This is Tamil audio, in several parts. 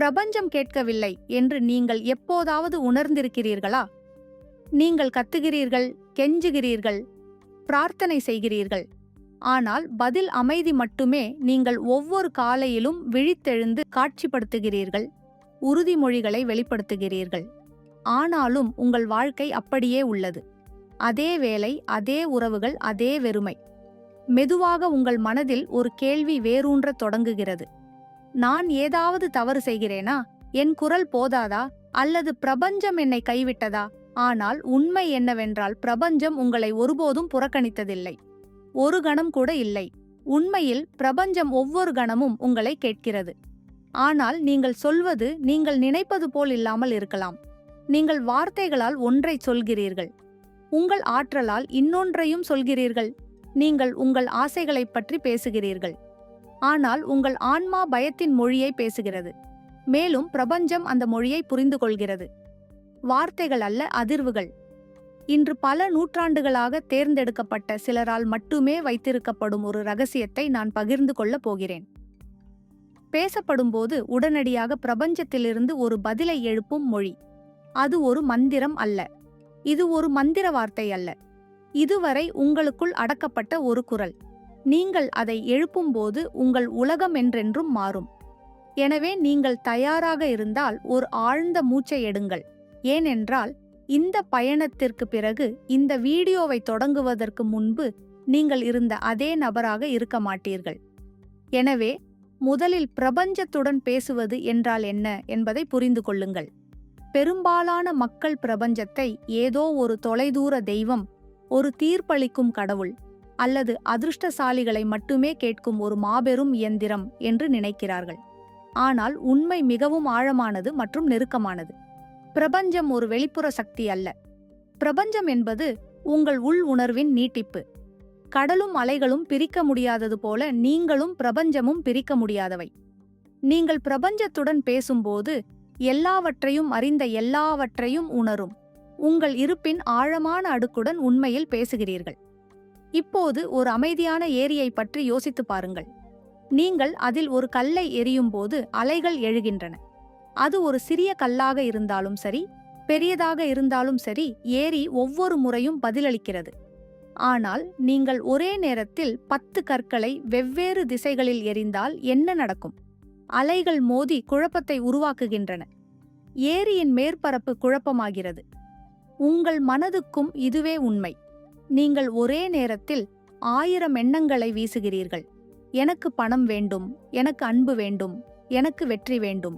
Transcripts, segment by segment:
பிரபஞ்சம் கேட்கவில்லை என்று நீங்கள் எப்போதாவது உணர்ந்திருக்கிறீர்களா? நீங்கள் கத்துகிறீர்கள், கெஞ்சுகிறீர்கள், பிரார்த்தனை செய்கிறீர்கள். ஆனால் பதில் அமைதி மட்டுமே. நீங்கள் ஒவ்வொரு காலையிலும் விழித்தெழுந்து காட்சிப்படுத்துகிறீர்கள், உறுதிமொழிகளை வெளிப்படுத்துகிறீர்கள். ஆனாலும் உங்கள் வாழ்க்கை அப்படியே உள்ளது. அதே வேலை, அதே உறவுகள், அதே வெறுமை. மெதுவாக உங்கள் மனதில் ஒரு கேள்வி வேரூன்றத் தொடங்குகிறது. நான் ஏதாவது தவறு செய்கிறேனா? என் குரல் போதாதா? அல்லது பிரபஞ்சம் என்னை கைவிட்டதா? ஆனால் உண்மை என்னவென்றால் பிரபஞ்சம் உங்களை ஒருபோதும் புறக்கணித்ததில்லை. ஒரு கணம் கூட இல்லை. உண்மையில் பிரபஞ்சம் ஒவ்வொரு கணமும் உங்களை கேட்கிறது. ஆனால் நீங்கள் சொல்வது நீங்கள் நினைப்பது போல் இல்லாமல் இருக்கலாம். நீங்கள் வார்த்தைகளால் ஒன்றை சொல்கிறீர்கள், உங்கள் ஆற்றலால் இன்னொன்றையும் சொல்கிறீர்கள். நீங்கள் உங்கள் ஆசைகளைப் பற்றி பேசுகிறீர்கள், ஆனால் உங்கள் ஆன்மா பயத்தின் மொழியை பேசுகிறது. மேலும் பிரபஞ்சம் அந்த மொழியை புரிந்து கொள்கிறது. வார்த்தைகள் அல்ல, அதிர்வுகள். இன்று பல நூற்றாண்டுகளாக தேர்ந்தெடுக்கப்பட்ட சிலரால் மட்டுமே வைத்திருக்கப்படும் ஒரு ரகசியத்தை நான் பகிர்ந்து கொள்ளப் போகிறேன். பேசப்படும்போது உடனடியாக பிரபஞ்சத்திலிருந்து ஒரு பதிலை எழுப்பும் மொழி. அது ஒரு மந்திரம் அல்ல. இது ஒரு மந்திர வார்த்தை அல்ல. இதுவரை உங்களுக்குள் அடக்கப்பட்ட ஒரு குரல். நீங்கள் அதை எழுப்பும்போது உங்கள் உலகம் என்றென்றும் மாறும். எனவே நீங்கள் தயாராக இருந்தால் ஒரு ஆழ்ந்த மூச்சை எடுங்கள். ஏனென்றால் இந்த பயணத்திற்கு பிறகு, இந்த வீடியோவை தொடங்குவதற்கு முன்பு நீங்கள் இருந்த அதே நபராக இருக்க மாட்டீர்கள். எனவே முதலில் பிரபஞ்சத்துடன் பேசுவது என்றால் என்ன என்பதை புரிந்து கொள்ளுங்கள். பெரும்பாலான மக்கள் பிரபஞ்சத்தை ஏதோ ஒரு தொலைதூர தெய்வம், ஒரு தீர்ப்பளிக்கும் கடவுள் அல்லது அதிர்ஷ்டசாலிகளை மட்டுமே கேட்கும் ஒரு மாபெரும் இயந்திரம் என்று நினைக்கிறார்கள். ஆனால் உண்மை மிகவும் ஆழமானது மற்றும் நெருக்கமானது. பிரபஞ்சம் ஒரு வெளிப்புற சக்தி அல்ல. பிரபஞ்சம் என்பது உங்கள் உள் உணர்வின் நீட்டிப்பு. கடலும் அலைகளும் பிரிக்க முடியாதது போல நீங்களும் பிரபஞ்சமும் பிரிக்க முடியாதவை. நீங்கள் பிரபஞ்சத்துடன் பேசும்போது எல்லாவற்றையும் அறிந்த, எல்லாவற்றையும் உணரும் உங்கள் இருப்பின் ஆழமான அடுக்குடன் உண்மையில் பேசுகிறீர்கள். இப்போது ஒரு அமைதியான ஏரியை பற்றி யோசித்து பாருங்கள். நீங்கள் அதில் ஒரு கல்லை எறியும்போது அலைகள் எழுகின்றன. அது ஒரு சிறிய கல்லாக இருந்தாலும் சரி, பெரியதாக இருந்தாலும் சரி, ஏரி ஒவ்வொரு முறையும் பதிலளிக்கிறது. ஆனால் நீங்கள் ஒரே நேரத்தில் 10 கற்களை வெவ்வேறு திசைகளில் எறிந்தால் என்ன நடக்கும்? அலைகள் மோதி குழப்பத்தை உருவாக்குகின்றன. ஏரியின் மேற்பரப்பு குழப்பமாகிறது. உங்கள் மனதுக்கும் இதுவே உண்மை. நீங்கள் ஒரே நேரத்தில் 1000 எண்ணங்களை வீசுகிறீர்கள். எனக்கு பணம் வேண்டும், எனக்கு அன்பு வேண்டும், எனக்கு வெற்றி வேண்டும்.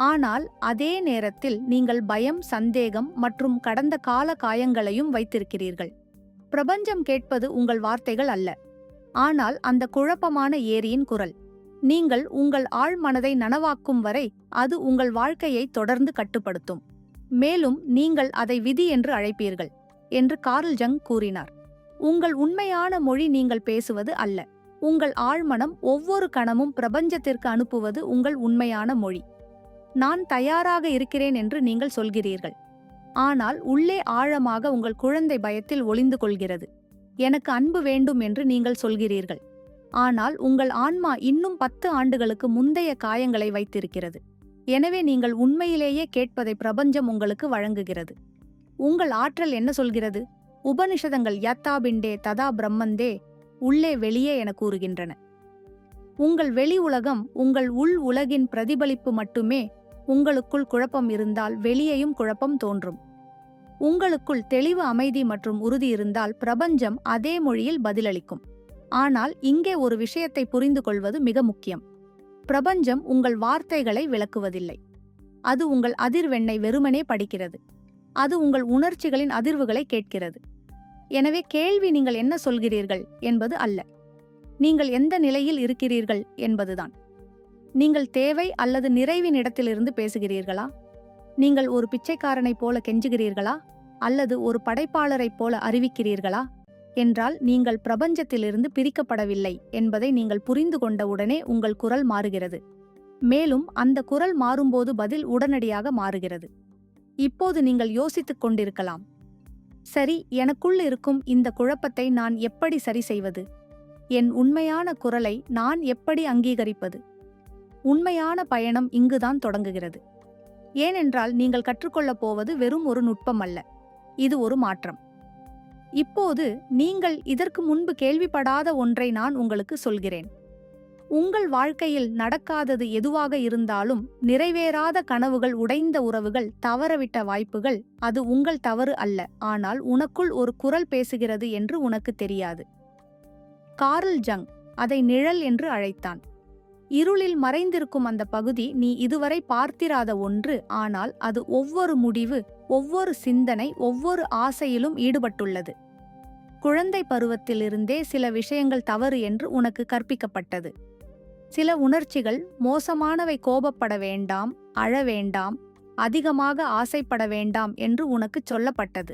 ஆனால் அதே நேரத்தில் நீங்கள் பயம், சந்தேகம் மற்றும் கடந்த கால காயங்களையும் வைத்திருக்கிறீர்கள். பிரபஞ்சம் கேட்பது உங்கள் வார்த்தைகள் அல்ல, ஆனால் அந்த குழப்பமான ஏரியின் குரல். நீங்கள் உங்கள் ஆழ் மனதை நனவாக்கும் வரை அது உங்கள் வாழ்க்கையை தொடர்ந்து கட்டுப்படுத்தும். மேலும் நீங்கள் அதை விதி என்று அழைப்பீர்கள் என்று கார்ல் ஜங் கூறினார். உங்கள் உண்மையான மொழி நீங்கள் பேசுவது அல்ல. உங்கள் ஆழ்மனம் ஒவ்வொரு கணமும் பிரபஞ்சத்திற்கு அனுப்புவது உங்கள் உண்மையான மொழி. நான் தயாராக இருக்கிறேன் என்று நீங்கள் சொல்கிறீர்கள். ஆனால் உள்ளே ஆழமாக உங்கள் குழந்தை பயத்தில் ஒளிந்து கொள்கிறது. எனக்கு அன்பு வேண்டும் என்று நீங்கள் சொல்கிறீர்கள். ஆனால் உங்கள் ஆன்மா இன்னும் 10 ஆண்டுகளுக்கு முந்தைய காயங்களை வைத்திருக்கிறது. எனவே நீங்கள் உண்மையிலேயே கேட்பதை பிரபஞ்சம் உங்களுக்கு வழங்குகிறது. உங்கள் ஆற்றல் என்ன சொல்கிறது? உபனிஷதங்கள் யத்தா பிண்டே ததா பிரம்மந்தே, உள்ளே வெளியே என கூறுகின்றன. உங்கள் வெளி உலகம் உங்கள் உள் உலகின் பிரதிபலிப்பு மட்டுமே. உங்களுக்குள் குழப்பம் இருந்தால் வெளியேயும் குழப்பம் தோன்றும். உங்களுக்குள் தெளிவு, அமைதி மற்றும் உறுதி இருந்தால் பிரபஞ்சம் அதே மொழியில் பதிலளிக்கும். ஆனால் இங்கே ஒரு விஷயத்தை புரிந்து கொள்வது மிக முக்கியம். பிரபஞ்சம் உங்கள் வார்த்தைகளை விளக்குவதில்லை. அது உங்கள் அதிர்வெண்ணை வெறுமனே படிக்கிறது. அது உங்கள் உணர்ச்சிகளின் அதிர்வுகளை கேட்கிறது. எனவே கேள்வி நீங்கள் என்ன சொல்கிறீர்கள் என்பது அல்ல, நீங்கள் எந்த நிலையில் இருக்கிறீர்கள் என்பதுதான். நீங்கள் தேவை அல்லது நிறைவின் இடத்திலிருந்து பேசுகிறீர்களா? நீங்கள் ஒரு பிச்சைக்காரனைப் போல கெஞ்சுகிறீர்களா அல்லது ஒரு படைப்பாளரைப் போல அறிவிக்கிறீர்களா என்றால் நீங்கள் பிரபஞ்சத்திலிருந்து பிரிக்கப்படவில்லை என்பதை நீங்கள் புரிந்து கொண்டவுடனே உங்கள் குரல் மாறுகிறது. மேலும் அந்த குரல் மாறும்போது பதில் உடனடியாக மாறுகிறது. இப்போது நீங்கள் யோசித்துக் கொண்டிருக்கலாம், சரி, எனக்குள் இருக்கும் இந்த குழப்பத்தை நான் எப்படி சரி செய்வது? என் உண்மையான குரலை நான் எப்படி அங்கீகரிப்பது? உண்மையான பயணம் இங்குதான் தொடங்குகிறது. ஏனென்றால் நீங்கள் கற்றுக்கொள்ளப் போவது வெறும் ஒரு நுட்பம் அல்ல, இது ஒரு மாற்றம். இப்போது நீங்கள் இதற்கு முன்பு கேள்விப்படாத ஒன்றை நான் உங்களுக்கு சொல்கிறேன். உங்கள் வாழ்க்கையில் நடக்காதது எதுவாக இருந்தாலும், நிறைவேறாத கனவுகள், உடைந்த உறவுகள், தவறவிட்ட வாய்ப்புகள், அது உங்கள் தவறு அல்ல, ஆனால் உனக்குள் ஒரு குரல் பேசுகிறது என்று உனக்கு தெரியாது. கார்ல் ஜங் அதை நிழல் என்று அழைத்தான். இருளில் மறைந்திருக்கும் அந்த பகுதி நீ இதுவரை பார்த்திராத ஒன்று, ஆனால் அது ஒவ்வொரு முடிவு, ஒவ்வொரு சிந்தனை, ஒவ்வொரு ஆசையிலும் ஈடுபட்டுள்ளது. குழந்தை பருவத்திலிருந்தே சில விஷயங்கள் தவறு என்று உனக்கு கற்பிக்கப்பட்டது. சில உணர்ச்சிகள் மோசமானவை, கோபப்பட வேண்டாம், அழ வேண்டாம், அதிகமாக ஆசைப்பட வேண்டாம் என்று உனக்கு சொல்லப்பட்டது.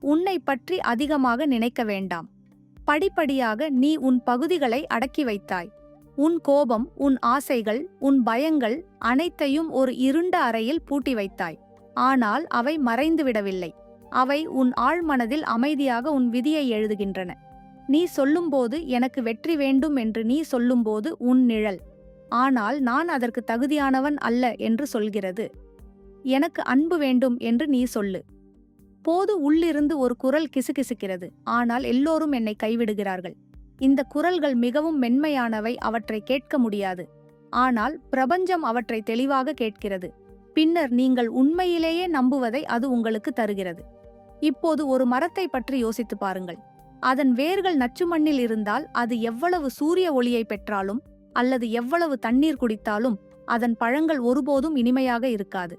உன்னை பற்றி அதிகமாக நினைக்க வேண்டாம். படிப்படியாக நீ உன் பகுதிகளை அடக்கி வைத்தாய். உன் கோபம், உன் ஆசைகள், உன் பயங்கள் அனைத்தையும் ஒரு இருண்ட அறையில் பூட்டி வைத்தாய். ஆனால் அவை மறைந்துவிடவில்லை. அவை உன் ஆழ்மனதில் அமைதியாக உன் விதியை எழுதுகின்றன. நீ சொல்லும்போது எனக்கு வெற்றி வேண்டும் என்று நீ சொல்லும்போது உன் நிழல், ஆனால் நான் அதற்கு தகுதியானவன் அல்ல என்று சொல்கிறது. எனக்கு அன்பு வேண்டும் என்று நீ சொல்லு. போது உள்ளிருந்து ஒரு குரல் கிசுகிசுக்கிறது, ஆனால் எல்லோரும் என்னை கைவிடுகிறார்கள். இந்த குரல்கள் மிகவும் மென்மையானவை, அவற்றை கேட்க முடியாது. ஆனால் பிரபஞ்சம் அவற்றை தெளிவாக கேட்கிறது. பின்னர் நீங்கள் உண்மையிலேயே நம்புவதை அது உங்களுக்கு தருகிறது. இப்போது ஒரு மரத்தை பற்றி யோசித்து பாருங்கள். அதன் வேர்கள் நச்சுமண்ணில் இருந்தால், அது எவ்வளவு சூரிய ஒளியை பெற்றாலும் அல்லது எவ்வளவு தண்ணீர் குடித்தாலும் அதன் பழங்கள் ஒருபோதும் இனிமையாக இருக்காது.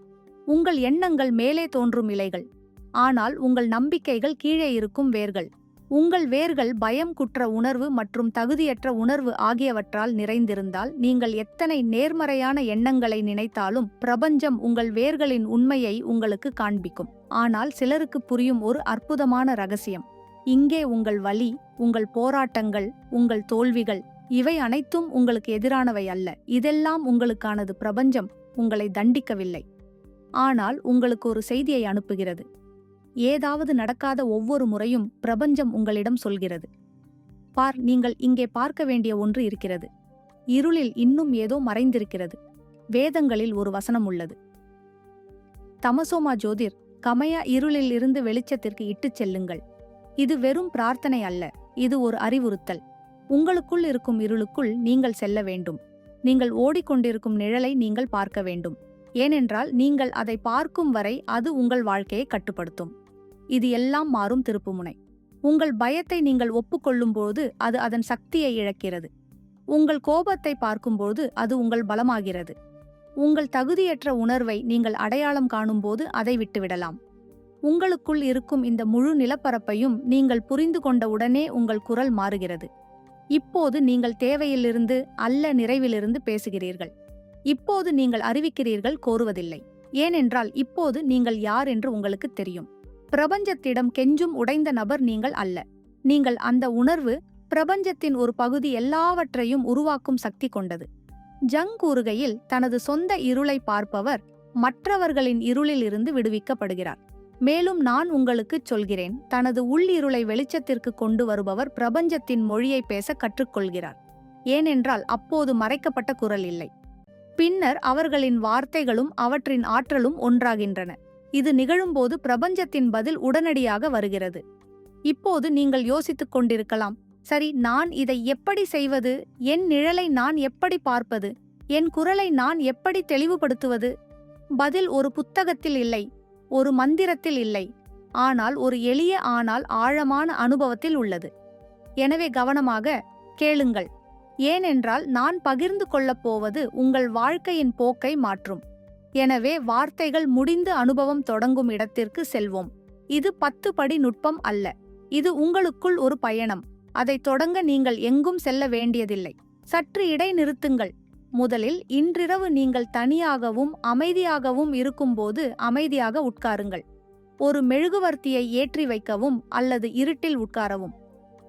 உங்கள் எண்ணங்கள் மேலே தோன்றும் இலைகள், ஆனால் உங்கள் நம்பிக்கைகள் கீழே இருக்கும் வேர்கள். உங்கள் வேர்கள் பயம், குற்ற உணர்வு மற்றும் தகுதியற்ற உணர்வு ஆகியவற்றால் நிறைந்திருந்தால், நீங்கள் எத்தனை நேர்மறையான எண்ணங்களை நினைத்தாலும் பிரபஞ்சம் உங்கள் வேர்களின் உண்மையை உங்களுக்கு காண்பிக்கும். ஆனால் சிலருக்கு புரியும் ஒரு அற்புதமான ரகசியம். இங்கே உங்கள் வலி, உங்கள் போராட்டங்கள், உங்கள் தோல்விகள், இவை அனைத்தும் உங்களுக்கு எதிரானவை அல்ல. இதெல்லாம் உங்களுக்கானது. பிரபஞ்சம் உங்களை தண்டிக்கவில்லை, ஆனால் உங்களுக்கு ஒரு செய்தியை அனுப்புகிறது. ஏதாவது நடக்காத ஒவ்வொரு முறையும் பிரபஞ்சம் உங்களிடம் சொல்கிறது, பார், நீங்கள் இங்கே பார்க்க வேண்டிய ஒன்று இருக்கிறது. இருளில் இன்னும் ஏதோ மறைந்திருக்கிறது. வேதங்களில் ஒரு வசனம் உள்ளது, தமசோமா ஜோதிர் கமயா, இருளில் இருந்து வெளிச்சத்திற்கு இட்டுச் செல்லுங்கள். இது வெறும் பிரார்த்தனை அல்ல, இது ஒரு அறிவுறுத்தல். உங்களுக்குள் இருக்கும் இருளுக்குள் நீங்கள் செல்ல வேண்டும். நீங்கள் ஓடிக்கொண்டிருக்கும் நிழலை நீங்கள் பார்க்க வேண்டும். ஏனென்றால் நீங்கள் அதை பார்க்கும் வரை அது உங்கள் வாழ்க்கையை கட்டுப்படுத்தும். இது எல்லாம் மாறும் திருப்புமுனை. உங்கள் பயத்தை நீங்கள் ஒப்புக்கொள்ளும்போது அது அதன் சக்தியை இழக்கிறது. உங்கள் கோபத்தை பார்க்கும்போது அது உங்கள் பலமாகிறது. உங்கள் தகுதியற்ற உணர்வை நீங்கள் அடையாளம் காணும்போது அதை விட்டுவிடலாம். உங்களுக்குள் இருக்கும் இந்த முழு நிலப்பரப்பையும் நீங்கள் புரிந்து கொண்ட உடனே உங்கள் குரல் மாறுகிறது. இப்போது நீங்கள் தேவையிலிருந்து அல்ல, நிறைவிலிருந்து பேசுகிறீர்கள். இப்போது நீங்கள் அறிவிக்கிறீர்கள், கோருவதில்லை. ஏனென்றால் இப்போது நீங்கள் யார் என்று உங்களுக்கு தெரியும். பிரபஞ்சத்திடம் கெஞ்சும் உடைந்த நபர் நீங்கள் அல்ல. நீங்கள் அந்த உணர்வு, பிரபஞ்சத்தின் ஒரு பகுதி, எல்லாவற்றையும் உருவாக்கும் சக்தி கொண்டது. ஜங் கூறுகையில், தனது சொந்த இருளை பார்ப்பவர் மற்றவர்களின் இருளில் இருந்து விடுவிக்கப்படுகிறார். மேலும் நான் உங்களுக்குச் சொல்கிறேன், தனது உள்ளிருளை வெளிச்சத்திற்கு கொண்டு வருபவர் பிரபஞ்சத்தின் மொழியை பேச கற்றுக்கொள்கிறார். ஏனென்றால் அப்போது மறைக்கப்பட்ட குரல் இல்லை. பின்னர் அவர்களின் வார்த்தைகளும் அவற்றின் ஆற்றலும் ஒன்றாகின்றன. இது நிகழும்போது பிரபஞ்சத்தின் பதில் உடனடியாக வருகிறது. இப்போது நீங்கள் யோசித்துக் கொண்டிருக்கலாம், சரி, நான் இதை எப்படி செய்வது? என் நிழலை நான் எப்படி பார்ப்பது? என் குரலை நான் எப்படி தெளிவுபடுத்துவது? பதில் ஒரு புத்தகத்தில் இல்லை, ஒரு மந்திரத்தில் இல்லை, ஆனால் ஒரு எளிய ஆனால் ஆழமான அனுபவத்தில் உள்ளது. எனவே கவனமாக கேளுங்கள், ஏனென்றால் நான் பகிர்ந்து கொள்ளப் போவது உங்கள் வாழ்க்கையின் போக்கை மாற்றும். எனவே வார்த்தைகள் முடிந்து அனுபவம் தொடங்கும் இடத்திற்கு செல்வோம். இது 10 படி நுட்பம் அல்ல, இது உங்களுக்குள் ஒரு பயணம். அதை தொடங்க நீங்கள் எங்கும் செல்ல வேண்டியதில்லை. சற்று இடைநிறுத்துங்கள். முதலில் இன்றிரவு நீங்கள் தனியாகவும் அமைதியாகவும் இருக்கும்போது அமைதியாக உட்காருங்கள். ஒரு மெழுகுவர்த்தியை ஏற்றி வைக்கவும் அல்லது இருட்டில் உட்காரவும்.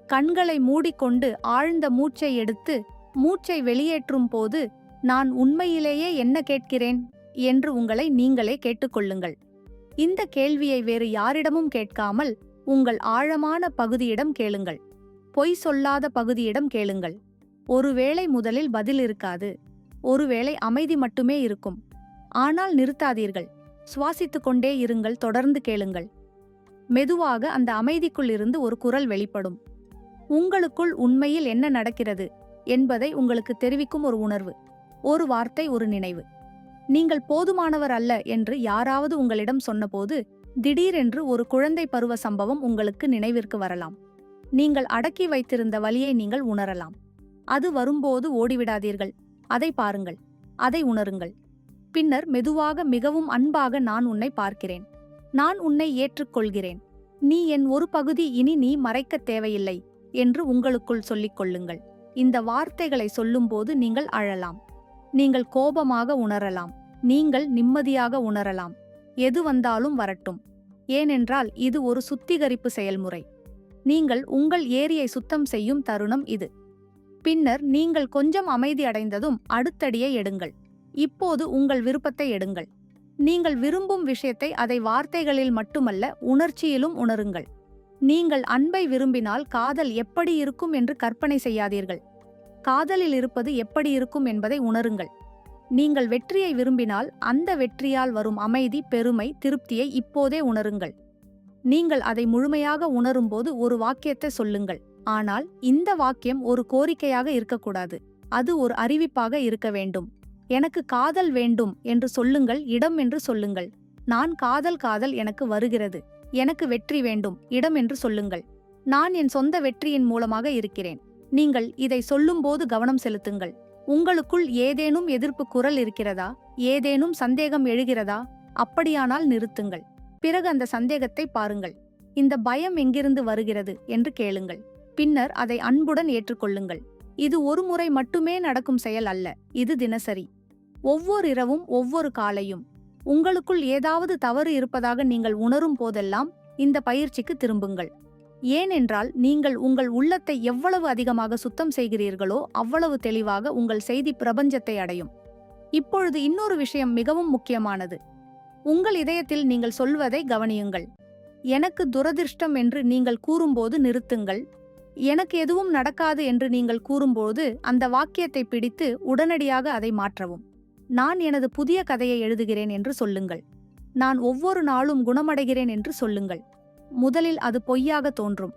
கண்களை மூடிக்கொண்டு ஆழ்ந்த மூச்சை எடுத்து மூச்சை வெளியேற்றும் போது, நான் உண்மையிலேயே என்ன கேட்கிறேன் என்று உங்களை நீங்களே கேட்டுக்கொள்ளுங்கள். இந்த கேள்வியை வேறு யாரிடமும் கேட்காமல் உங்கள் ஆழமான பகுதியிடம் கேளுங்கள். பொய் சொல்லாத பகுதியிடம் கேளுங்கள். ஒருவேளை முதலில் பதில் இருக்காது. ஒருவேளை அமைதி மட்டுமே இருக்கும். ஆனால் நிறுத்தாதீர்கள். சுவாசித்துக் கொண்டே இருங்கள், தொடர்ந்து கேளுங்கள். மெதுவாக அந்த அமைதிக்குள் இருந்து ஒரு குரல் வெளிப்படும். உங்களுக்குள் உண்மையில் என்ன நடக்கிறது என்பதை உங்களுக்கு தெரிவிக்கும் ஒரு உணர்வு, ஒரு வார்த்தை, ஒரு நினைவு. நீங்கள் போதுமானவர் அல்ல என்று யாராவது உங்களிடம் சொன்னபோது திடீரென்று ஒரு குழந்தை பருவ சம்பவம் உங்களுக்கு நினைவிற்கு வரலாம். நீங்கள் அடக்கி வைத்திருந்த வலியை நீங்கள் உணரலாம். அது வரும்போது ஓடிவிடாதீர்கள். அதை பாருங்கள், அதை உணருங்கள். பின்னர் மெதுவாக, மிகவும் அன்பாக, நான் உன்னை பார்க்கிறேன், நான் உன்னை ஏற்றுக்கொள்கிறேன், நீ என் ஒரு பகுதி, இனி நீ மறைக்கத் தேவையில்லை என்று உங்களுக்குள் சொல்லிக் கொள்ளுங்கள். இந்த வார்த்தைகளை சொல்லும்போது நீங்கள் அழலாம், நீங்கள் கோபமாக உணரலாம், நீங்கள் நிம்மதியாக உணரலாம். எது வந்தாலும் வரட்டும். ஏனென்றால் இது ஒரு சுத்திகரிப்பு செயல்முறை. நீங்கள் உங்கள் ஏரியை சுத்தம் செய்யும் தருணம் இது. பின்னர் நீங்கள் கொஞ்சம் அமைதி அடைந்ததும் அடுத்தடியை எடுங்கள். இப்போது உங்கள் விருப்பத்தை எடுங்கள். நீங்கள் விரும்பும் விஷயத்தை அதை வார்த்தைகளில் மட்டுமல்ல, உணர்ச்சியிலும் உணருங்கள். நீங்கள் அன்பை விரும்பினால் காதல் எப்படி இருக்கும் என்று கற்பனை செய்யாதீர்கள். காதலில் இருப்பது எப்படி இருக்கும் என்பதை உணருங்கள். நீங்கள் வெற்றியை விரும்பினால் அந்த வெற்றியால் வரும் அமைதி, பெருமை, திருப்தியை இப்போதே உணருங்கள். நீங்கள் அதை முழுமையாக உணரும்போது ஒரு வாக்கியத்தை சொல்லுங்கள். ஆனால் இந்த வாக்கியம் ஒரு கோரிக்கையாக இருக்கக்கூடாது. அது ஒரு அறிவிப்பாக இருக்க வேண்டும். எனக்கு காதல் வேண்டும் என்று சொல்லுங்கள், இடம் என்று சொல்லுங்கள். நான் காதல் எனக்கு வருகிறது. எனக்கு வெற்றி வேண்டும், இடம் என்று சொல்லுங்கள். நான் என் சொந்த வெற்றியின் மூலமாக இருக்கிறேன். நீங்கள் இதை சொல்லும்போது கவனம் செலுத்துங்கள். உங்களுக்குள் ஏதேனும் எதிர்ப்பு குரல் இருக்கிறதா? ஏதேனும் சந்தேகம் எழுகிறதா? அப்படியானால் நிறுத்துங்கள். பிறகு அந்த சந்தேகத்தை பாருங்கள். இந்த பயம் எங்கிருந்து வருகிறது என்று கேளுங்கள். பின்னர் அதை அன்புடன் ஏற்றுக்கொள்ளுங்கள். இது ஒரு முறை மட்டுமே நடக்கும் செயல் அல்ல, இது தினசரி. ஒவ்வொரு இரவும், ஒவ்வொரு காலையும். உங்களுக்குள் ஏதாவது தவறு இருப்பதாக நீங்கள் உணரும் போதெல்லாம் இந்த பயிற்சிக்கு திரும்புங்கள். ஏனென்றால் நீங்கள் உங்கள் உள்ளத்தை எவ்வளவு அதிகமாக சுத்தம் செய்கிறீர்களோ அவ்வளவு தெளிவாக உங்கள் செய்தி பிரபஞ்சத்தை அடையும். இப்பொழுது இன்னொரு விஷயம் மிகவும் முக்கியமானது. உங்கள் இதயத்தில் நீங்கள் சொல்வதை கவனியுங்கள். எனக்கு துரதிர்ஷ்டம் என்று நீங்கள் கூறும்போது நிறுத்துங்கள். எனக்கு எதுவும் நடக்காது என்று நீங்கள் கூறும்போது அந்த வாக்கியத்தை பிடித்து உடனடியாக அதை மாற்றவும். நான் எனது புதிய கதையை எழுதுகிறேன் என்று சொல்லுங்கள். நான் ஒவ்வொரு நாளும் குணமடைகிறேன் என்று சொல்லுங்கள். முதலில் அது பொய்யாக தோன்றும்.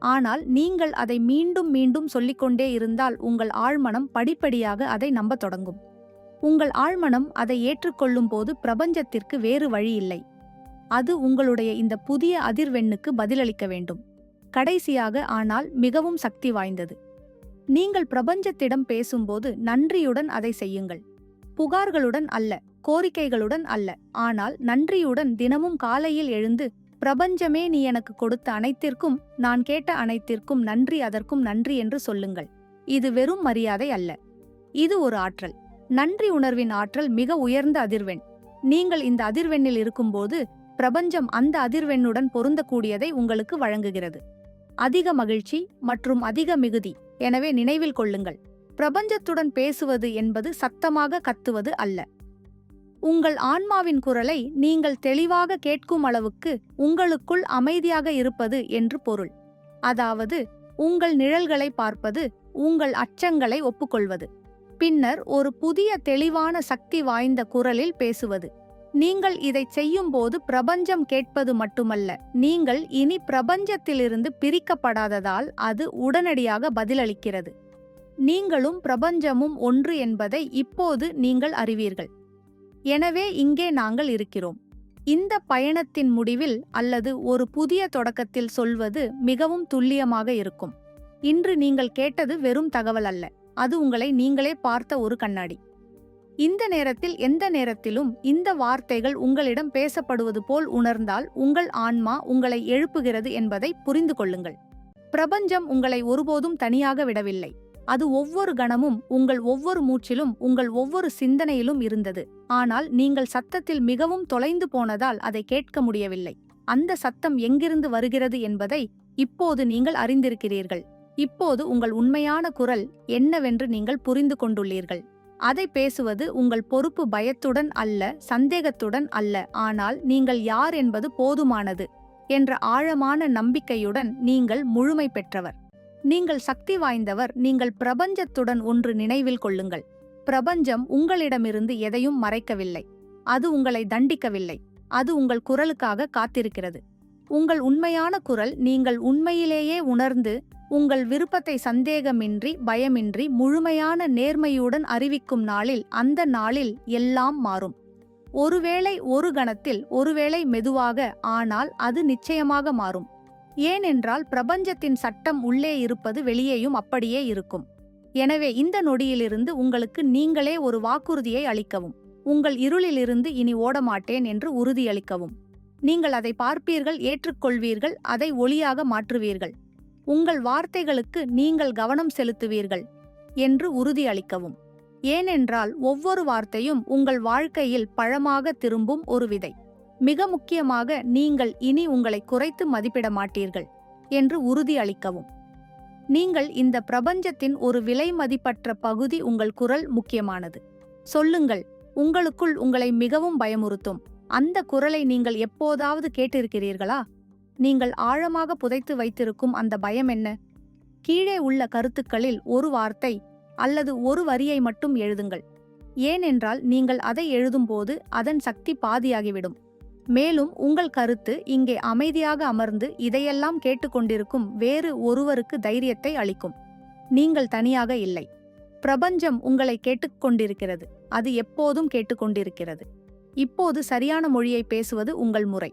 ஆனால் நீங்கள் அதை மீண்டும் மீண்டும் சொல்லிக்கொண்டே இருந்தால் உங்கள் ஆழ்மனம் படிப்படியாக அதை நம்பத் தொடங்கும். உங்கள் ஆழ்மனம் அதை ஏற்றுக்கொள்ளும் போது பிரபஞ்சத்திற்கு வேறு வழி இல்லை. அது உங்களுடைய இந்த புதிய அதிர்வெண்ணுக்கு பதிலளிக்க வேண்டும். கடைசியாக, ஆனால் மிகவும் சக்தி வாய்ந்தது, நீங்கள் பிரபஞ்சத்திடம் பேசும்போது நன்றியுடன் அதை செய்யுங்கள். புகார்களுடன் அல்ல, கோரிக்கைகளுடன் அல்ல, ஆனால் நன்றியுடன். தினமும் காலையில் எழுந்து, பிரபஞ்சமே, நீ எனக்கு கொடுத்த அனைத்திற்கும், நான் கேட்ட அனைத்திற்கும் நன்றி, அதற்கும் நன்றி என்று சொல்லுங்கள். இது வெறும் மரியாதை அல்ல, இது ஒரு ஆற்றல். நன்றி உணர்வின் ஆற்றல் மிக உயர்ந்த அதிர்வெண். நீங்கள் இந்த அதிர்வெண்ணில் இருக்கும்போது பிரபஞ்சம் அந்த அதிர்வெண்ணுடன் பொருந்தக்கூடியதை உங்களுக்கு வழங்குகிறது. அதிக மகிழ்ச்சி மற்றும் அதிக மிகுதி. எனவே நினைவில் கொள்ளுங்கள், பிரபஞ்சத்துடன் பேசுவது என்பது சத்தமாக கத்துவது அல்ல. உங்கள் ஆன்மாவின் குரலை நீங்கள் தெளிவாக கேட்கும் அளவுக்கு உங்களுக்குள் அமைதியாக இருப்பது என்று பொருள். அதாவது உங்கள் நிழல்களை பார்ப்பது, உங்கள் அச்சங்களை ஒப்புக்கொள்வது, பின்னர் ஒரு புதிய தெளிவான சக்தி வாய்ந்த குரலில் பேசுவது. நீங்கள் இதைச் செய்யும்போது பிரபஞ்சம் கேட்பது மட்டுமல்ல, நீங்கள் இனி பிரபஞ்சத்திலிருந்து பிரிக்கப்படாததால் அது உடனடியாக பதிலளிக்கிறது. நீங்களும் பிரபஞ்சமும் ஒன்று என்பதை இப்போது நீங்கள் அறிவீர்கள். எனவே இங்கே நாங்கள் இருக்கிறோம். இந்த பயணத்தின் முடிவில் அல்லது ஒரு புதிய தொடக்கத்தில் சொல்வது மிகவும் துல்லியமாக இருக்கும். இன்று நீங்கள் கேட்டது வெறும் தகவல் அல்ல, அது உங்களை நீங்களே பார்த்த ஒரு கண்ணாடி. இந்த நேரத்தில், எந்த நேரத்திலும் இந்த வார்த்தைகள் உங்களிடம் பேசப்படுவது போல் உணர்ந்தால் உங்கள் ஆன்மா உங்களை எழுப்புகிறது என்பதை புரிந்து கொள்ளுங்கள். பிரபஞ்சம் உங்களை ஒருபோதும் தனியாக விடவில்லை. அது ஒவ்வொரு கணமும், உங்கள் ஒவ்வொரு மூச்சிலும், உங்கள் ஒவ்வொரு சிந்தனையிலும் இருந்தது. ஆனால் நீங்கள் சத்தத்தில் மிகவும் தொலைந்து போனதால் அதை கேட்க முடியவில்லை. அந்த சத்தம் எங்கிருந்து வருகிறது என்பதை இப்போது நீங்கள் அறிந்திருக்கிறீர்கள். இப்போது உங்கள் உண்மையான குரல் என்னவென்று நீங்கள் புரிந்து கொண்டுள்ளீர்கள். அதை பேசுவது உங்கள் பொறுப்பு, பயத்துடன் அல்ல, சந்தேகத்துடன் அல்ல, ஆனால் நீங்கள் யார் என்பது போதுமானது என்ற ஆழமான நம்பிக்கையுடன். நீங்கள் முழுமை பெற்றவர், நீங்கள் சக்தி வாய்ந்தவர், நீங்கள் பிரபஞ்சத்துடன் ஒன்று. நினைவில் கொள்ளுங்கள், பிரபஞ்சம் உங்களிடமிருந்து எதையும் மறைக்கவில்லை. அது உங்களை தண்டிக்கவில்லை. அது உங்கள் குரலுக்காக காத்திருக்கிறது. உங்கள் உண்மையான குரல் நீங்கள் உண்மையிலேயே உணர்ந்து உங்கள் விருப்பத்தை சந்தேகமின்றி பயமின்றி முழுமையான நேர்மையுடன் அறிவிக்கும் நாளில், அந்த நாளில் எல்லாம் மாறும். ஒருவேளை ஒரு கணத்தில், ஒருவேளை மெதுவாக, ஆனால் அது நிச்சயமாக மாறும். ஏனென்றால் பிரபஞ்சத்தின் சட்டம் உள்ளே இருப்பது வெளியேயும் அப்படியே இருக்கும். எனவே இந்த நொடியிலிருந்து உங்களுக்கு நீங்களே ஒரு வாக்குறுதியை அளிக்கவும். உங்கள் இருளிலிருந்து இனி ஓடமாட்டேன் என்று உறுதியளிக்கவும். நீங்கள் அதை பார்ப்பீர்கள், ஏற்றுக்கொள்வீர்கள், அதை ஒளியாக மாற்றுவீர்கள். உங்கள் வார்த்தைகளுக்கு நீங்கள் கவனம் செலுத்துவீர்கள் என்று உறுதியளிக்கவும். ஏனென்றால் ஒவ்வொரு வார்த்தையும் உங்கள் வாழ்க்கையில் பழமாக திரும்பும் ஒரு விதை. மிக முக்கியமாக, நீங்கள் இனி உங்களை குறைத்து மதிப்பிட மாட்டீர்கள் என்று உறுதியளிக்கவும். நீங்கள் இந்த பிரபஞ்சத்தின் ஒரு விலை மதிப்பற்ற பகுதி. உங்கள் குரல் முக்கியமானது. சொல்லுங்கள். உங்களுக்குள் உங்களை மிகவும் பயமுறுத்தும் அந்த குரலை நீங்கள் எப்போதாவது கேட்டிருக்கிறீர்களா? நீங்கள் ஆழமாக புதைத்து வைத்திருக்கும் அந்த பயம் என்ன? கீழே உள்ள கருத்துக்களில் ஒரு வார்த்தை அல்லது ஒரு வரியை மட்டும் எழுதுங்கள். ஏனென்றால் நீங்கள் அதை எழுதும்போது அதன் சக்தி பாதியாகிவிடும். மேலும் உங்கள் கருத்து இங்கே அமைதியாக அமர்ந்து இதையெல்லாம் கேட்டுக்கொண்டிருக்கும் வேறு ஒருவருக்கு தைரியத்தை அளிக்கும். நீங்கள் தனியாக இல்லை. பிரபஞ்சம் உங்களை கேட்டுக்கொண்டிருக்கிறது. அது எப்போதும் கேட்டுக்கொண்டிருக்கிறது. இப்போது சரியான மொழியை பேசுவது உங்கள் முறை.